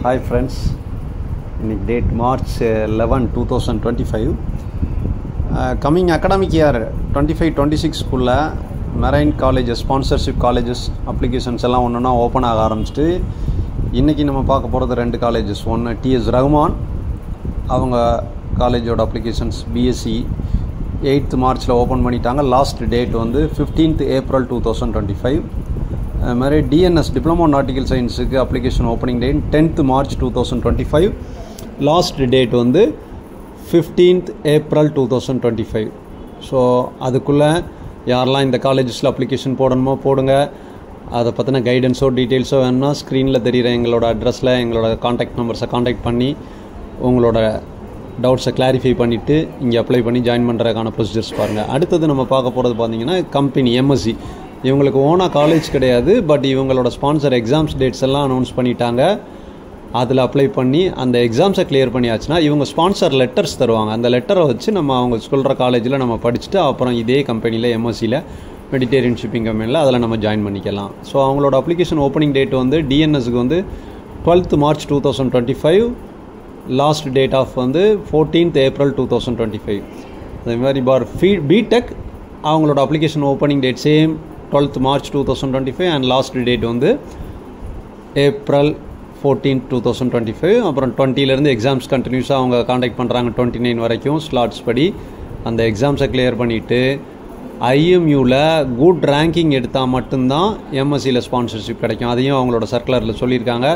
Hi friends, இன்னைக்கு date March 11, 2025. Coming academic year 25-26 குள்ள marine colleges sponsorship colleges applications எல்லாம் ஒன்றுனா ஓப்பன் ஆக ஆரம்பிச்சிட்டு இன்றைக்கி நம்ம பார்க்க போகிறது ரெண்டு காலேஜஸ். ஒன்று டிஎஸ் ரகுமான், அவங்க காலேஜோட அப்ளிகேஷன்ஸ் பிஎஸ்சி 8th மார்ச்சில் ஓப்பன் பண்ணிட்டாங்க. லாஸ்ட் டேட் வந்து 15th April 2025. அது மாதிரி டிஎன்எஸ் டிப்ளமோ நாட்டிக்கல் சயின்ஸுக்கு application opening date 10th March 2025. Last date வந்து 15th April 2025. ஸோ அதுக்குள்ளே யாரெல்லாம் இந்த காலேஜஸில் அப்ளிகேஷன் போடணுமோ போடுங்க. அதை பற்றின கைடன்ஸோ டீட்டெயில்ஸோ வேணும்னா ஸ்க்ரீனில் தெரிகிற எங்களோட அட்ரஸில் எங்களோட காண்டாக்ட் நம்பர்ஸை காண்டாக்ட் பண்ணி உங்களோட டவுட்ஸை கிளாரிஃபை பண்ணிவிட்டு இங்கே அப்ளை பண்ணி ஜாயின் பண்ணுறதுக்கான ப்ரொசீஜர்ஸ் பாருங்கள். அடுத்தது நம்ம பார்க்க போகிறது பார்த்திங்கன்னா கம்பெனி எம்எஸ்சி. இவங்களுக்கு ஓனாக காலேஜ் கிடையாது, பட் இவங்களோட ஸ்பான்சர் எக்ஸாம்ஸ் டேட்ஸ் எல்லாம் அனௌன்ஸ் பண்ணிட்டாங்க. அதில் அப்ளை பண்ணி அந்த எக்ஸாம்ஸை கிளியர் பண்ணியாச்சுன்னா இவங்க ஸ்பான்சர் லெட்டர்ஸ் தருவாங்க. அந்த லெட்டரை வச்சு நம்ம அவங்க சொல்கிற காலேஜில் நம்ம படிச்சுட்டு அப்புறம் இதே கம்பெனியில் எம்எஸ்சியில் மெடிட்டேரியன் ஷிப்பிங் கம்பெனியில் அதில் நம்ம ஜாயின் பண்ணிக்கலாம். ஸோ அவங்களோட அப்ளிகேஷன் ஓப்பனிங் டேட் வந்து டிஎன்எஸ்க்கு வந்து 12th March 2025. Last date of வந்து 14th April 2025. அதே மாதிரி பிடெக் அவங்களோட application opening date same 12th March 2025 and last date வந்து April 14th 2025. அப்புறம் 20லேருந்து எக்ஸாம்ஸ் கண்டினியூஸாக அவங்க காண்டாக்ட் பண்ணுறாங்க 29 வரைக்கும் ஸ்லாட்ஸ் படி. அந்த எக்ஸாம்ஸை கிளியர் பண்ணிவிட்டு ஐஎம்யூவில் குட் ரேங்கிங் எடுத்தால் மட்டும்தான் எம்எஸ்சியில் ஸ்பான்சர்ஷிப் கிடைக்கும். அதையும் அவங்களோட சர்க்குலரில் சொல்லியிருக்காங்க.